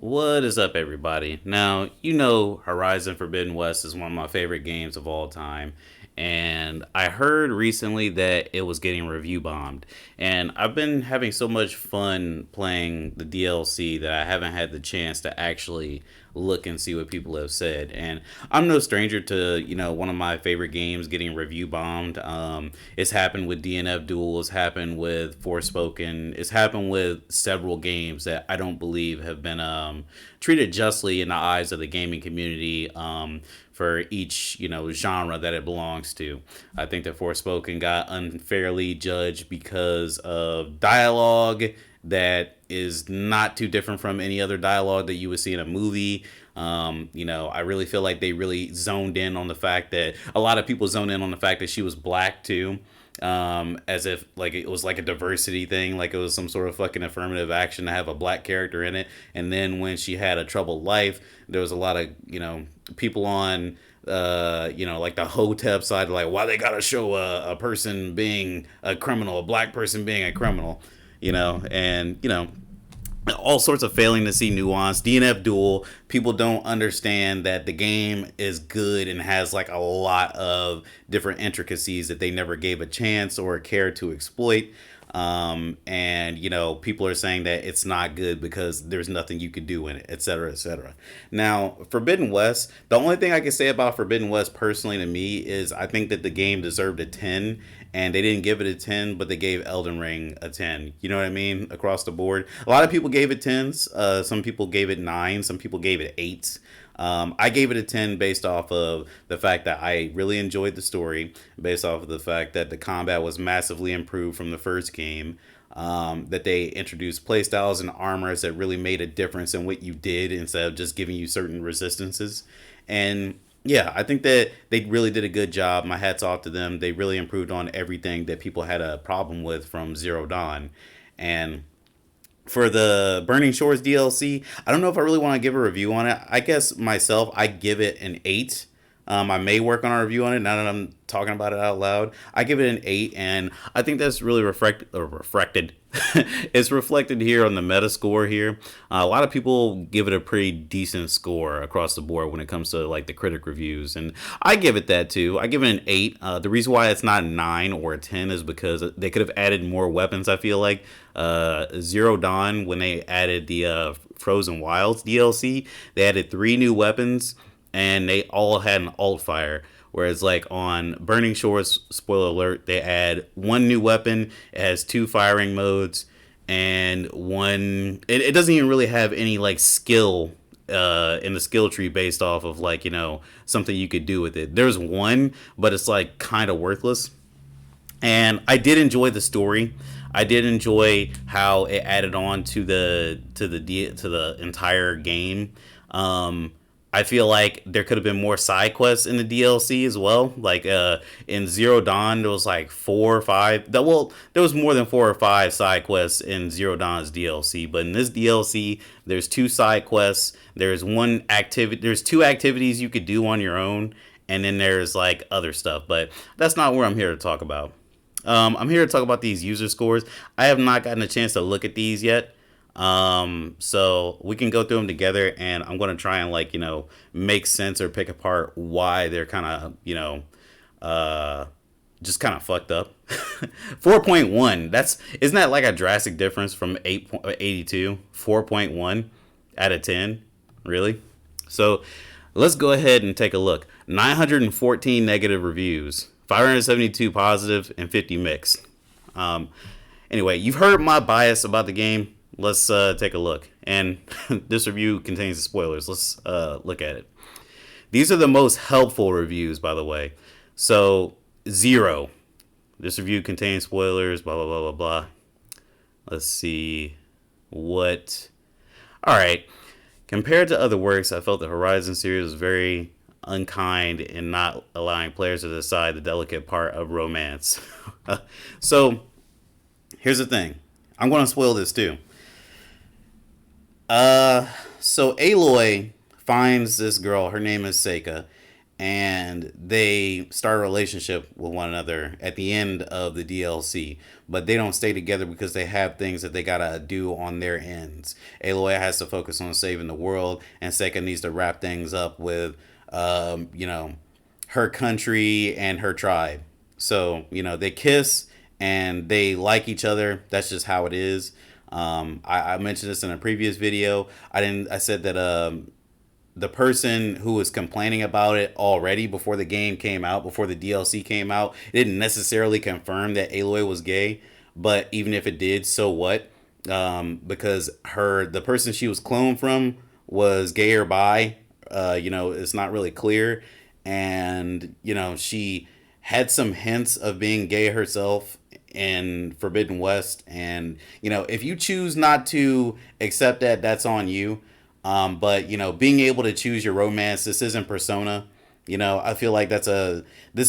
What is up, everybody? Now, you know Horizon Forbidden West is one of my favorite games of all time. And I heard recently that it was getting review bombed. And I've been having so much fun playing the DLC that I haven't had the chance to actually look and see what people have said. And I'm no stranger to, one of my favorite games getting review bombed. It's happened with DNF Duel, it's happened with Forspoken, it's happened with several games that I don't believe have been treated justly in the eyes of the gaming community. For each genre that it belongs to. I think that Forspoken got unfairly judged because of dialogue that is not too different from any other dialogue that you would see in a movie. I really feel like they really zoned in on the fact that a lot of people zoned in on the fact that she was black too, as if like it was like a diversity thing, like it was some sort of fucking affirmative action to have a black character in it. And then when she had a troubled life, there was a lot of people on like the hotep side, like why they gotta show a person being a criminal, a black person being a criminal, and all sorts of failing to see nuance. DNF Duel, people don't understand that the game is good and has like a lot of different intricacies that they never gave a chance or cared to exploit. And people are saying that it's not good because there's nothing you could do in it, etc., etc. Now, Forbidden West, the only thing I can say about Forbidden West personally to me is I think that the game deserved a 10, and they didn't give it a 10, but they gave Elden Ring a 10. You know what I mean? Across the board. A lot of people gave it 10s. Some people gave it 9. Some people gave it 8s. I gave it a 10 based off of the fact that I really enjoyed the story, based off of the fact that the combat was massively improved from the first game, that they introduced playstyles and armors that really made a difference in what you did instead of just giving you certain resistances. And yeah, I think that they really did a good job. My hat's off to them. They really improved on everything that people had a problem with from Zero Dawn. And for the Burning Shores DLC, I don't know if I really want to give a review on it. I guess myself, I give it an 8. I may work on a review on it now that I'm talking about it out loud. I give it an 8, and I think that's really reflected. It's reflected here on the Metascore here. A lot of people give it a pretty decent score across the board when it comes to like the critic reviews, and I give it that too. I give it an 8. The reason why it's not a 9 or a 10 is because they could have added more weapons. I feel like Zero Dawn, when they added the Frozen Wilds DLC, they added 3 new weapons and they all had an alt fire. Whereas like on Burning Shores, spoiler alert, they add 1 new weapon. It has 2 firing modes and one. It doesn't even really have any like skill in the skill tree based off of like something you could do with it. There's one, but it's like kind of worthless. And I did enjoy the story. I did enjoy how it added on to the entire game. Um, I feel like there could have been more side quests in the DLC as well. Like in Zero Dawn, there was like 4 or 5. Well, there was more than 4 or 5 side quests in Zero Dawn's DLC, but in this DLC, there's 2 side quests. There's one activity. There's 2 activities you could do on your own, and then there's like other stuff. But that's not what I'm here to talk about. I'm here to talk about these user scores. I have not gotten a chance to look at these yet. So we can go through them together, and I'm going to try and like make sense or pick apart why they're kind of uh, just kind of fucked up. 4.1. That's isn't that like a drastic difference from 8.82? 4.1 out of 10, really? So let's go ahead and take a look. 914 negative reviews, 572 positive, and 50 mixed. Um, anyway, you've heard my bias about the game. Let's take a look. And this review contains spoilers. Let's look at it. These are the most helpful reviews, by the way. So, 0. This review contains spoilers, blah, blah, blah, blah, blah. Let's see what. Alright. Compared to other works, I felt the Horizon series was very unkind in not allowing players to decide the delicate part of romance. So, here's the thing. I'm going to spoil this too. So Aloy finds this girl. Her name is Seika, and they start a relationship with one another at the end of the DLC. But they don't stay together because they have things that they gotta do on their ends. Aloy has to focus on saving the world, and Seka needs to wrap things up with, you know, her country and her tribe. So, you know, they kiss and they like each other. That's just how it is. I mentioned this in a previous video. I said that the person who was complaining about it already before the game came out, before the DLC came out, it didn't necessarily confirm that Aloy was gay. But even if it did, so what? Because the person she was cloned from was gay or bi. You know, it's not really clear, and you know she had some hints of being gay herself in Forbidden West, and you know if you choose not to accept that, that's on you. But you know, being able to choose your romance, this isn't Persona. You know, I feel like this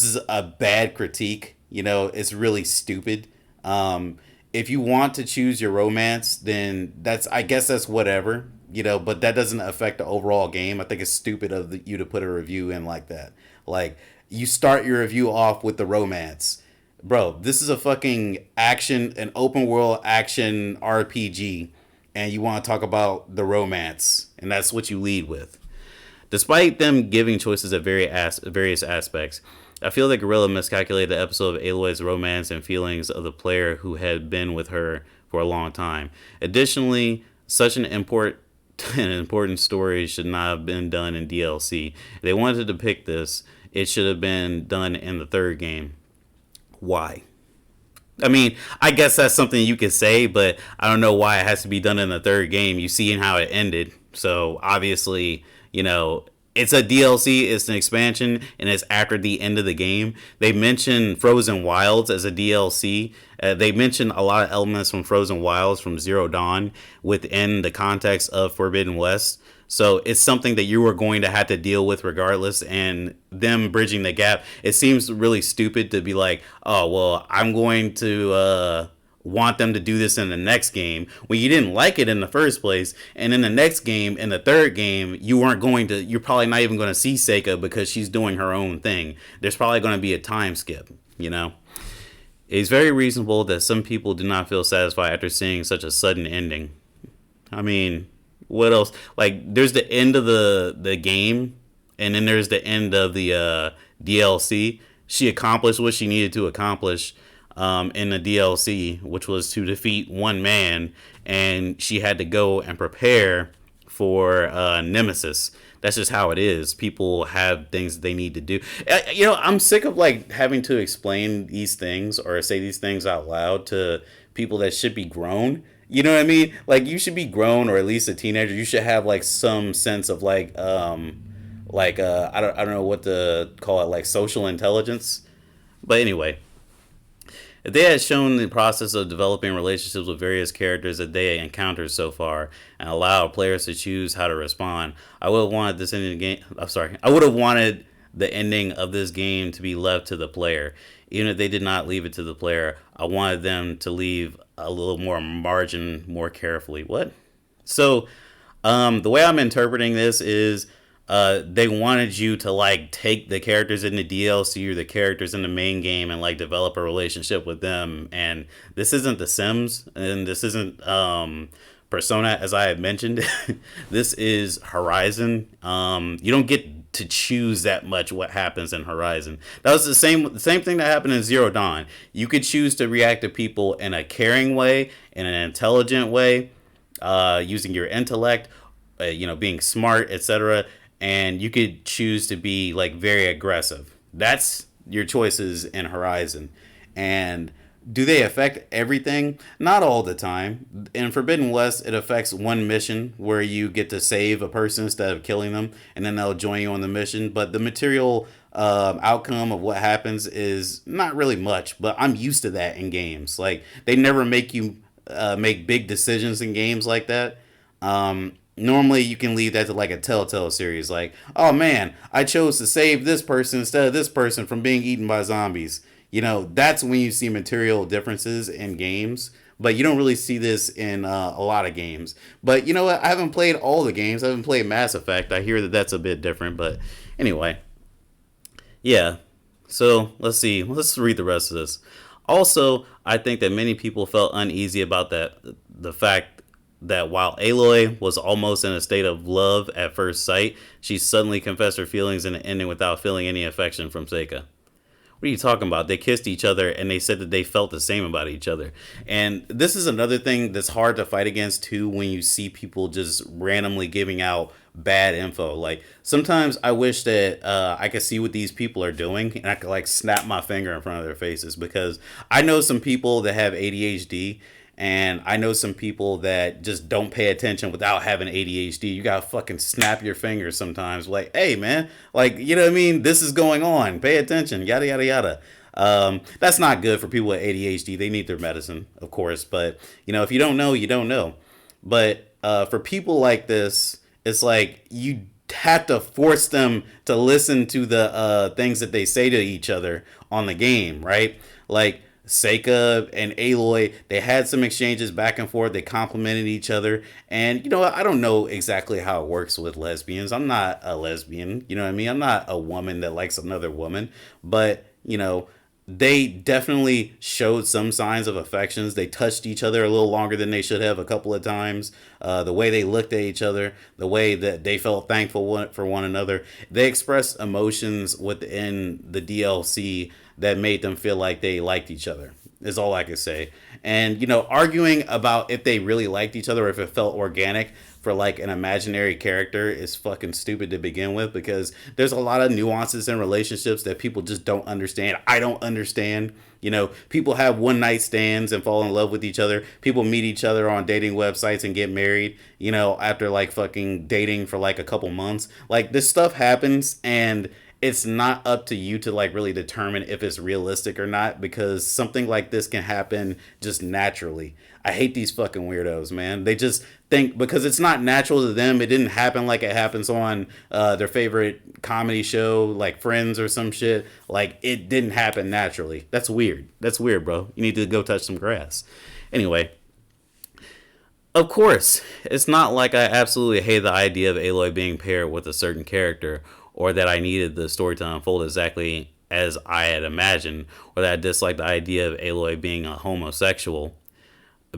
is a bad critique. You know, it's really stupid. If you want to choose your romance, then I guess that's whatever. You know, but that doesn't affect the overall game. I think it's stupid of you to put a review in like that. Like you start your review off with the romance. Bro, this is a fucking an open world action RPG, and you want to talk about the romance, and that's what you lead with. Despite them giving choices at various aspects, I feel that Guerrilla miscalculated the episode of Aloy's romance and feelings of the player who had been with her for a long time. Additionally, such an important story should not have been done in DLC. If they wanted to depict this, it should have been done in the third game. Why? I mean, I guess that's something you could say, but I don't know why it has to be done in the third game. You see how it ended. So obviously, you know, it's a DLC, it's an expansion, and it's after the end of the game. They mention Frozen Wilds as a DLC. They mention a lot of elements from Frozen Wilds from Zero Dawn within the context of Forbidden West. So it's something that you are going to have to deal with regardless. And them bridging the gap, it seems really stupid to be like, oh, well, I'm going to want them to do this in the next game when you didn't like it in the first place. And in the next game, in the third game, you're probably not even going to see Seka because she's doing her own thing. There's probably going to be a time skip, you know? It's very reasonable that some people do not feel satisfied after seeing such a sudden ending. I mean, what else? Like, there's the end of the game, and then there's the end of the DLC. She accomplished what she needed to accomplish in the DLC, which was to defeat one man, and she had to go and prepare for Nemesis. That's just how it is. People have things that they need to do. You know, I'm sick of like having to explain these things or say these things out loud to people that should be grown. You know what I mean? Like you should be grown or at least a teenager. You should have like some sense of I don't know what to call it, like social intelligence. But anyway, if they had shown the process of developing relationships with various characters that they encountered so far and allowed players to choose how to respond, I would have wanted this ending game. I'm sorry, I would have wanted the ending of this game to be left to the player. Even if they did not leave it to the player, I wanted them to leave a little more margin more carefully. What? So, the way I'm interpreting this is they wanted you to like take the characters in the DLC or the characters in the main game and like develop a relationship with them. And this isn't The Sims, and this isn't Persona, as I had mentioned. This is Horizon. You don't get to choose that much what happens in Horizon. That was the same thing that happened in Zero Dawn. You could choose to react to people in a caring way, in an intelligent way, using your intellect, being smart, etc. And you could choose to be like very aggressive. That's your choices in Horizon. And do they affect everything? Not all the time. In Forbidden West, it affects one mission where you get to save a person instead of killing them, and then they'll join you on the mission. But the material outcome of what happens is not really much. But I'm used to that in games. Like they never make you make big decisions in games like that. Normally you can leave that to like a Telltale series. Like, oh man, I chose to save this person instead of this person from being eaten by zombies. You know, that's when you see material differences in games. But you don't really see this in a lot of games. But you know what? I haven't played all the games. I haven't played Mass Effect. I hear that that's a bit different. But anyway, Yeah. So let's see. Let's read the rest of this. Also, I think that many people felt uneasy about the fact that while Aloy was almost in a state of love at first sight, she suddenly confessed her feelings in the ending without feeling any affection from Seika. What are you talking about? They kissed each other and they said that they felt the same about each other. And this is another thing that's hard to fight against too when you see people just randomly giving out bad info. Like sometimes I wish that I could see what these people are doing and I could like snap my finger in front of their faces because I know some people that have ADHD and I know some people that just don't pay attention without having ADHD. You gotta fucking snap your fingers sometimes. Like, hey man, like you know what I mean? This is going on. Pay attention. Yada yada yada. That's not good for people with ADHD. They need their medicine, of course. But you know, if you don't know, you don't know. But for people like this, it's like you have to force them to listen to the things that they say to each other on the game, right? Like Seika and Aloy, they had some exchanges back and forth. They complimented each other. And, you know, I don't know exactly how it works with lesbians. I'm not a lesbian. You know what I mean? I'm not a woman that likes another woman. But, you know, they definitely showed some signs of affections. They touched each other a little longer than they should have a couple of times. The way they looked at each other, the way that they felt thankful for one another. They expressed emotions within the DLC that made them feel like they liked each other, is all I could say. And, you know, arguing about if they really liked each other or if it felt organic for like an imaginary character is fucking stupid to begin with because there's a lot of nuances in relationships that people just don't understand. I don't understand. You know, people have one night stands and fall in love with each other. People meet each other on dating websites and get married, you know, after like fucking dating for like a couple months. Like this stuff happens and it's not up to you to like really determine if it's realistic or not because something like this can happen just naturally. I hate these fucking weirdos, man. They just think because it's not natural to them, it didn't happen like it happens on their favorite comedy show, like Friends or some shit. Like it didn't happen naturally. That's weird. That's weird, bro. You need to go touch some grass. Anyway, of course, it's not like I absolutely hate the idea of Aloy being paired with a certain character, or that I needed the story to unfold exactly as I had imagined, or that I disliked the idea of Aloy being a homosexual.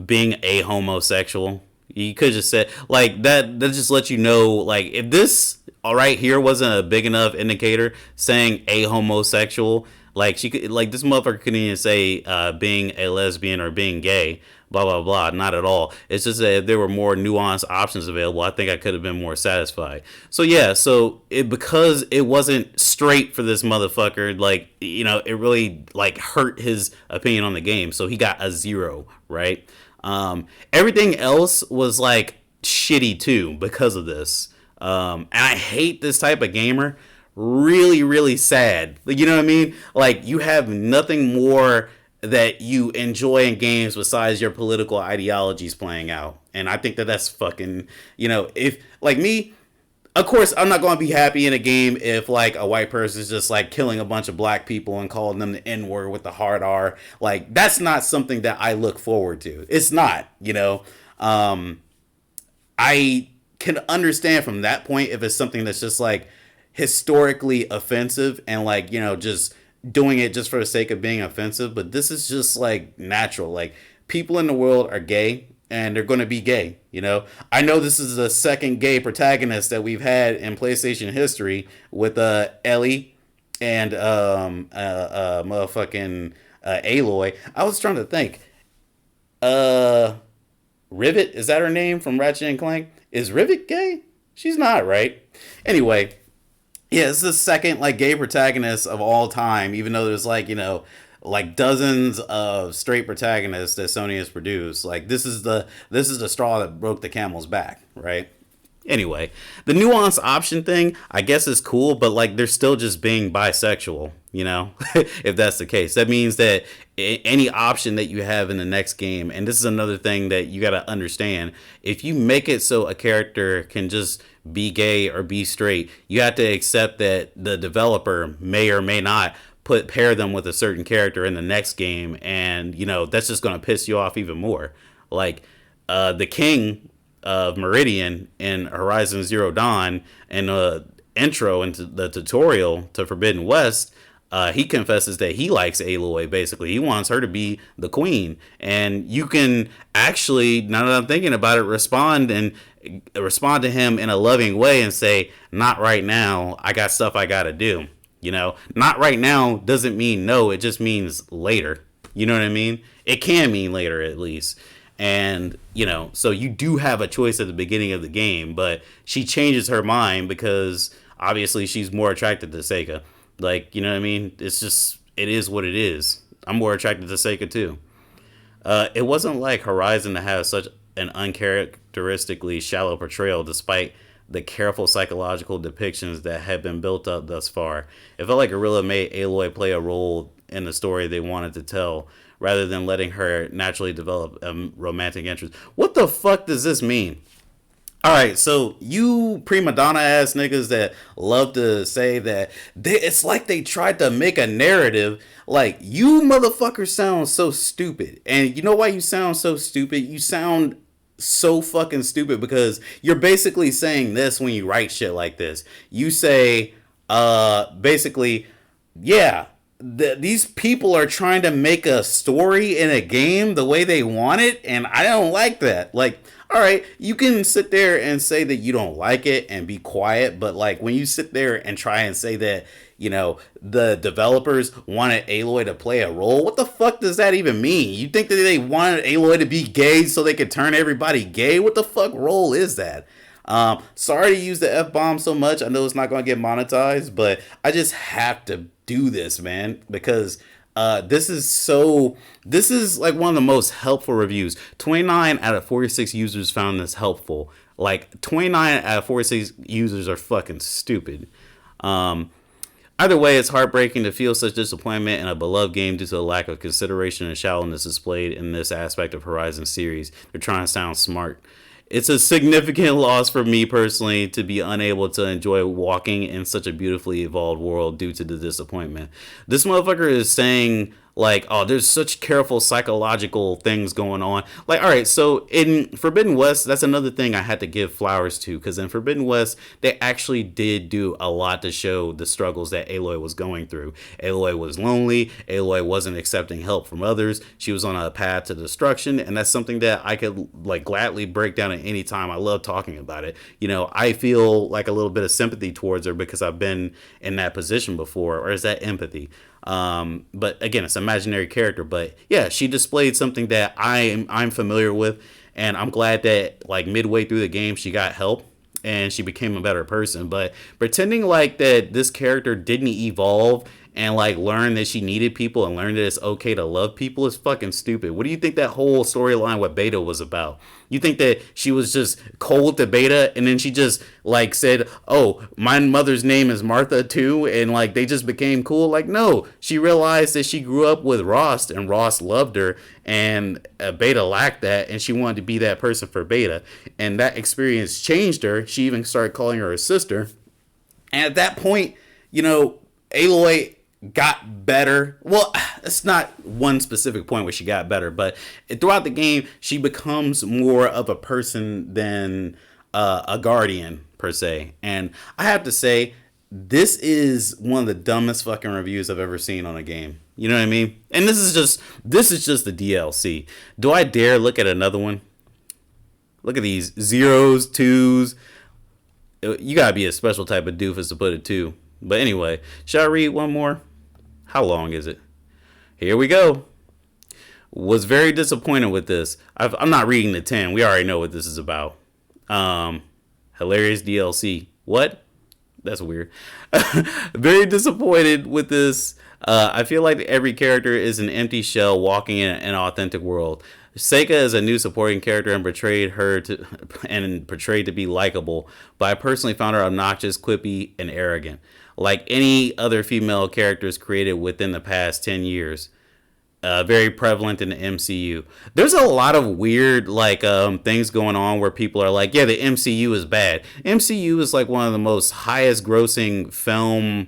Being a homosexual, you could just say like that. That just lets you know, like if this all right here wasn't a big enough indicator, saying a homosexual, like she could, like this motherfucker couldn't even say being a lesbian or being gay, blah blah blah. Not at all. It's just that if there were more nuanced options available, I think I could have been more satisfied. So yeah, so it because it wasn't straight for this motherfucker, like you know, it really like hurt his opinion on the game. So he got a 0, right? Everything else was like shitty too because of this. And I hate this type of gamer. Really, really sad. Like, you know what I mean? Like you have nothing more that you enjoy in games besides your political ideologies playing out. And I think that that's fucking, you know, if like me, of course, I'm not going to be happy in a game if like a white person is just like killing a bunch of black people and calling them the N word with the hard R. Like that's not something that I look forward to. It's not, you know. I can understand from that point if it's something that's just like historically offensive and like you know just doing it just for the sake of being offensive. But this is just like natural. Like people in the world are gay and they're going to be gay. You know, I know this is the second gay protagonist that we've had in PlayStation history with Ellie and motherfucking Aloy. I was trying to think. Uh, Rivet, is that her name from Ratchet and Clank? Is Rivet gay? She's not, right? Anyway, yeah, it's the second like gay protagonist of all time, even though there's like, you know, like dozens of straight protagonists that Sony has produced. Like this is the straw that broke the camel's back, right? Anyway, the nuance option thing, I guess is cool, but like they're still just being bisexual, you know? If that's the case. That means that any option that you have in the next game, and this is another thing that you got to understand, if you make it so a character can just be gay or be straight, you have to accept that the developer may or may not put pair them with a certain character in the next game, and you know, that's just going to piss you off even more. Like the king of Meridian in Horizon Zero Dawn and intro into the tutorial to Forbidden West, he confesses that he likes Aloy. Basically, he wants her to be the queen, and you can actually, now that I'm thinking about it, respond to him in a loving way and say, "Not right now. I got stuff I gotta do." Not right now doesn't mean no. It just means later. You know what I mean? It can mean later at least. And, so you do have a choice at the beginning of the game, but she changes her mind because obviously she's more attracted to Seika. Like, you know what I mean? It's just, it is what it is. I'm more attracted to Seika too. It wasn't like Horizon to have such an uncharacteristically shallow portrayal despite the careful psychological depictions that had been built up thus far. It felt like Guerrilla made Aloy play a role in the story they wanted to tell, rather than letting her naturally develop a romantic interest. What the fuck does this mean? All right, so you prima donna ass niggas that love to say that it's like they tried to make a narrative. Like, you motherfuckers sound so stupid. And you know why you sound so stupid? You sound so fucking stupid because you're basically saying this when you write shit like this. You say, basically, yeah, these people are trying to make a story in a game the way they want it, and I don't like that. Like, all right, you can sit there and say that you don't like it and be quiet, but like when you sit there and try and say that, the developers wanted Aloy to play a role, what the fuck does that even mean? You think that they wanted Aloy to be gay so they could turn everybody gay? What the fuck role is that? Sorry to use the F bomb so much. I know it's not going to get monetized, but I just have to do this, man, because this is like one of the most helpful reviews. 29 out of 46 users found this helpful. Like 29 out of 46 users are fucking stupid. Either way, it's heartbreaking to feel such disappointment in a beloved game due to the lack of consideration and shallowness displayed in this aspect of Horizon series. They're trying to sound smart. It's a significant loss for me personally to be unable to enjoy walking in such a beautifully evolved world due to the disappointment. This motherfucker is saying, like, oh, there's such careful psychological things going on. Like, all right, so in Forbidden West, that's another thing I had to give flowers to, because in Forbidden West, they actually did do a lot to show the struggles that Aloy was going through. Aloy was lonely. Aloy wasn't accepting help from others. She was on a path to destruction, and that's something that I could, like, gladly break down at any time. I love talking about it. I feel like a little bit of sympathy towards her because I've been in that position before, or is that empathy? But again, it's an imaginary character. But yeah, she displayed something that I'm familiar with, and I'm glad that like midway through the game she got help and she became a better person. But pretending like that this character didn't evolve and like learn that she needed people and learn that it's okay to love people is fucking stupid. What do you think that whole storyline with Beta was about? You think that she was just cold to Beta and then she just like said, oh, my mother's name is Martha too, and like they just became cool? Like, no, she realized that she grew up with Rost and Rost loved her, and Beta lacked that, and she wanted to be that person for Beta, and that experience changed her. She even started calling her a sister, and at that point, Aloy got better. Well, it's not one specific point where she got better, but throughout the game, she becomes more of a person than a guardian per se. And I have to say, this is one of the dumbest fucking reviews I've ever seen on a game. You know what I mean? And this is just the DLC. Do I dare look at another one? Look at these zeros, twos. You gotta be a special type of doofus to put it two. But anyway, shall I read one more? How long is it? Here we go. Was very disappointed with this. I'm not reading the 10. We already know what this is about. Hilarious DLC. What? That's weird. Very disappointed with this. I feel like every character is an empty shell walking in an authentic world. Seika is a new supporting character and portrayed to be likable, but I personally found her obnoxious, quippy, and arrogant, like any other female characters created within the past 10 years. Very prevalent in the MCU. There's a lot of weird things going on where people are like, yeah, the MCU is bad. MCU is like one of the most highest grossing film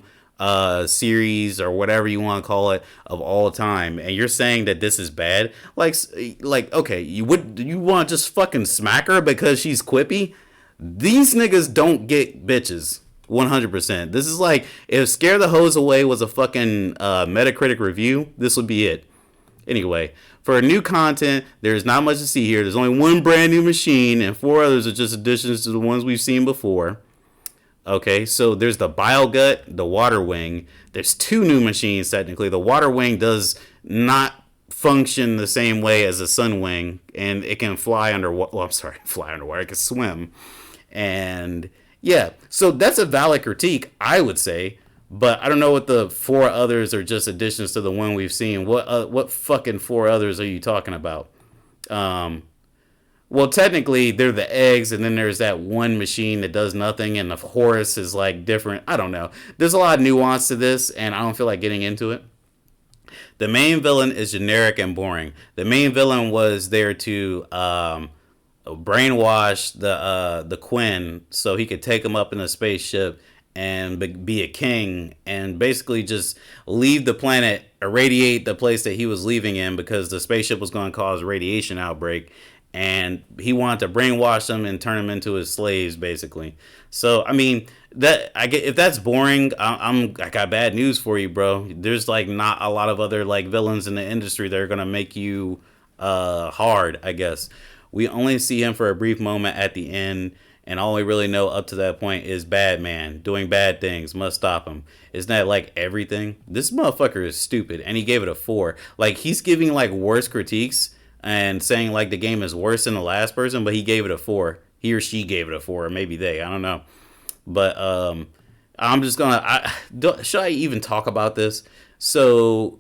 series or whatever you want to call it of all time, and you're saying that this is bad? Like okay, you want to just fucking smack her because she's quippy? These niggas don't get bitches. 100%. This is like if Scare the Hose Away was a fucking Metacritic review, this would be it. Anyway, for new content, there's not much to see here. There's only one brand new machine, and 4 others are just additions to the ones we've seen before. Okay, so there's the Biogut, the Water Wing. There's 2 new machines technically. The Water Wing does not function the same way as a Sun Wing, and it can fly under. Well, I'm sorry, fly underwater. It can swim, and yeah, so that's a valid critique, I would say. But I don't know what the 4 others are just additions to the one we've seen. What fucking 4 others are you talking about? Um, well, technically, they're the eggs, and then there's that one machine that does nothing, and the Horus is like different. I don't know. There's a lot of nuance to this, and I don't feel like getting into it. The main villain is generic and boring. The main villain was there to brainwash the Quinn so he could take him up in a spaceship and be a king and basically just leave the planet, irradiate the place that he was leaving in because the spaceship was going to cause a radiation outbreak, and he wanted to brainwash them and turn them into his slaves basically. So I mean that I get if that's boring, I got bad news for you, bro. There's like not a lot of other like villains in the industry that are gonna make you hard, I guess. We only see him for a brief moment at the end, and all we really know up to that point is bad man doing bad things. Must stop him. Isn't that like everything? This motherfucker is stupid, and he gave it a 4. Like he's giving like worse critiques and saying like the game is worse than the last person, but he gave it a 4. He or she gave it a 4, or maybe they. I don't know. But I'm just gonna. Should I even talk about this? So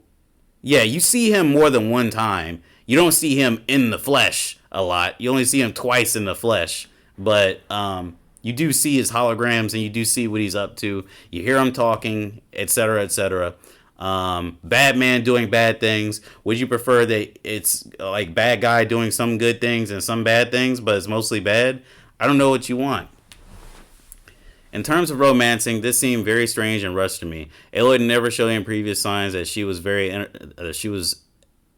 yeah, you see him more than one time. You don't see him in the flesh a lot. You only see him twice in the flesh. But you do see his holograms, and you do see what he's up to. You hear him talking, etc., etc. Bad man doing bad things. Would you prefer that it's like bad guy doing some good things and some bad things, but it's mostly bad? I don't know what you want. In terms of romancing, this seemed very strange and rushed to me. Aloy never showed any previous signs that she was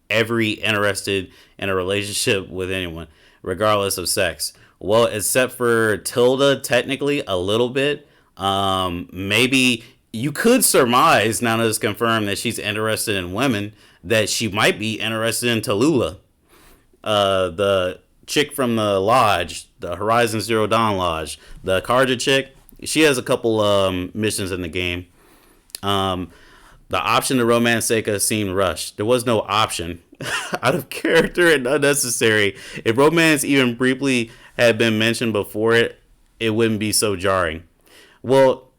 every interested in a relationship with anyone, regardless of sex. Well, except for Tilda, technically a little bit. Maybe you could surmise, now that it's confirmed that she's interested in women, that she might be interested in Tallulah, the chick from the lodge, the Horizon Zero Dawn lodge, the Karja chick. She has a couple missions in the game. The option to romance Seika seemed rushed. There was no option. Out of character and unnecessary. If romance even briefly had been mentioned before it wouldn't be so jarring. Well,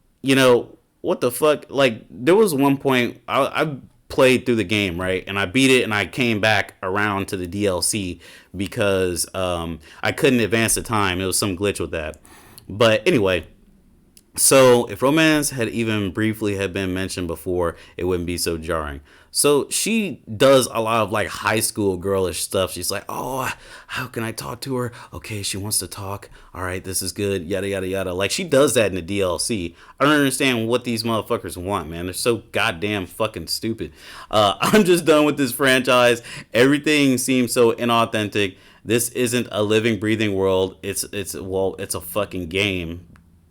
what the fuck? Like, there was one point I played through the game, right? And I beat it, and I came back around to the DLC because I couldn't advance the time. It was some glitch with that. But anyway, so if romance had even briefly had been mentioned before, it wouldn't be so jarring. So she does a lot of like high school girlish stuff. She's like, oh, how can I talk to her? Okay, she wants to talk. All right, this is good. Yada, yada, yada. Like she does that in the DLC. I don't understand what these motherfuckers want, man. They're so goddamn fucking stupid. I'm just done with this franchise. Everything seems so inauthentic. This isn't a living, breathing world. It's a fucking game.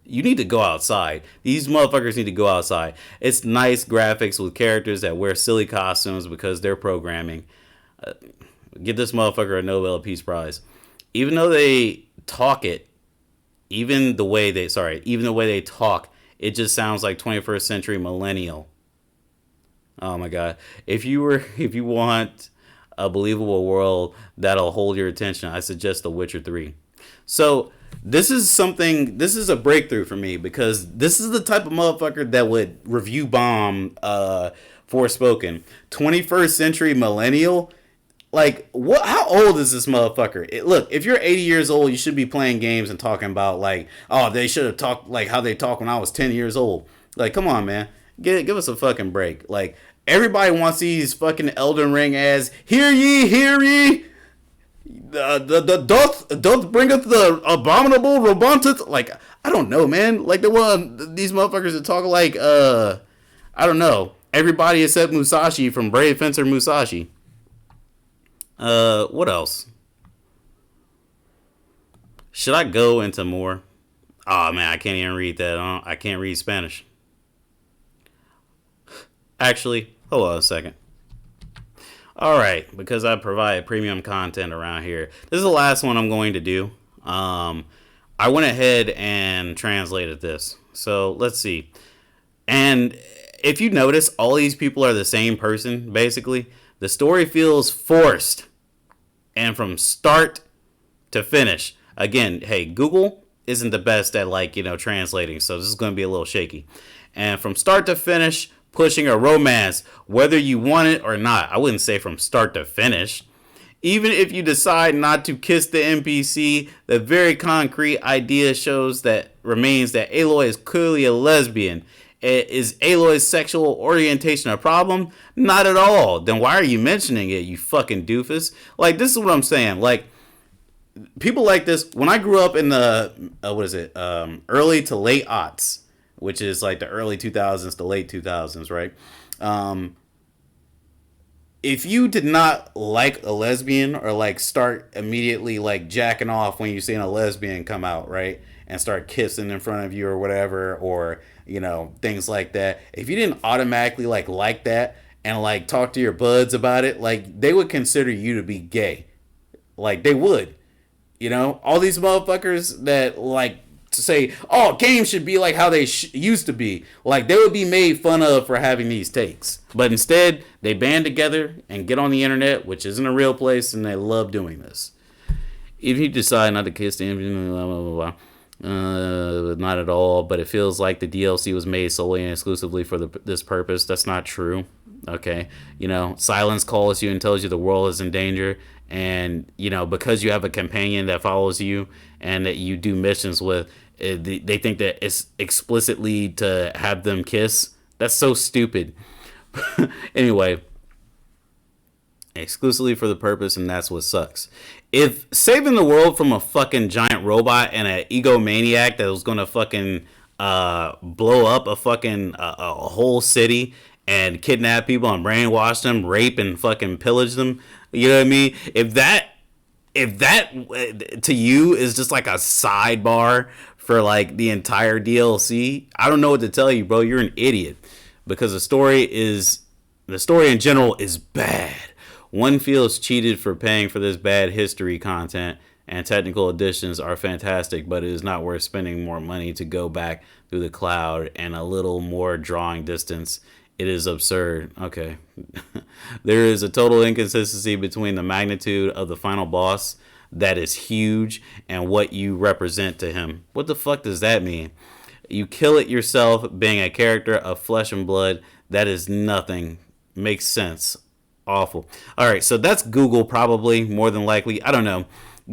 You need to go outside. These motherfuckers need to go outside. It's nice graphics with characters that wear silly costumes because they're programming. Give this motherfucker a Nobel Peace Prize. Even though they talk it, even the way they talk, it just sounds like 21st century millennial. Oh my god. If you want a believable world that'll hold your attention, I suggest The Witcher 3. So this is a breakthrough for me because this is the type of motherfucker that would review bomb Forspoken. 21st century millennial? Like, what? How old is this motherfucker? Look, if you're 80 years old, you should be playing games and talking about like, oh, they should have talked like how they talk when I was 10 years old. Like, come on, man. Give us a fucking break. Like, everybody wants these fucking Elden Ring as, hear ye. The doth bringeth the abominable robonteth. Like, I don't know, man. Like, these motherfuckers that talk like I don't know, everybody except Musashi from Brave Fencer Musashi. What else? Should I go into more? Oh man, I can't even read that. I can't read Spanish. Actually, hold on a second. All right, because I provide premium content around here. This is the last one I'm going to do. I went ahead and translated this. So let's see. And if you notice, all these people are the same person, basically. The story feels forced. And from start to finish. Again, hey, Google isn't the best at translating, so this is going to be a little shaky. And from start to finish, pushing a romance, whether you want it or not. I wouldn't say from start to finish. Even if you decide not to kiss the NPC, the very concrete idea shows that remains that Aloy is clearly a lesbian. Is Aloy's sexual orientation a problem? Not at all. Then why are you mentioning it, you fucking doofus? Like, this is what I'm saying. Like, people like this, when I grew up in the, early to late aughts, which is like the early 2000s to late 2000s, right? If you did not like a lesbian or like start immediately like jacking off when you seen a lesbian come out, right? And start kissing in front of you or whatever, or, things like that. If you didn't automatically like that and like talk to your buds about it, like they would consider you to be gay. Like they would. All these motherfuckers that like to say, oh, games should be like how they used to be. Like they would be made fun of for having these takes. But instead, they band together and get on the internet, which isn't a real place, and they love doing this. If you decide not to kiss the blah, blah, blah, blah. Not at all, but it feels like the DLC was made solely and exclusively for this purpose. That's not true. Okay. Silence calls you and tells you the world is in danger. And, because you have a companion that follows you and that you do missions with, they think that it's explicitly to have them kiss. That's so stupid. Anyway, exclusively for the purpose, and that's what sucks. If saving the world from a fucking giant robot and an egomaniac that was gonna fucking blow up a whole city and kidnap people and brainwash them, rape and fucking pillage them, you know what I mean? If that to you is just like a sidebar for like the entire DLC, I don't know what to tell you, bro. You're an idiot, because the story in general is bad. One feels cheated for paying for this bad history content, and technical additions are fantastic, but it is not worth spending more money to go back through the cloud and a little more drawing distance. It is absurd. Okay. There is a total inconsistency between the magnitude of the final boss, that is huge, and what you represent to him. What the fuck does that mean? You kill it yourself, being a character of flesh and blood. That is nothing. Makes sense. Awful. All right, so that's Google probably, more than likely. I don't know.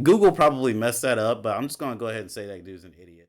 Google probably messed that up, but I'm just going to go ahead and say that dude's an idiot.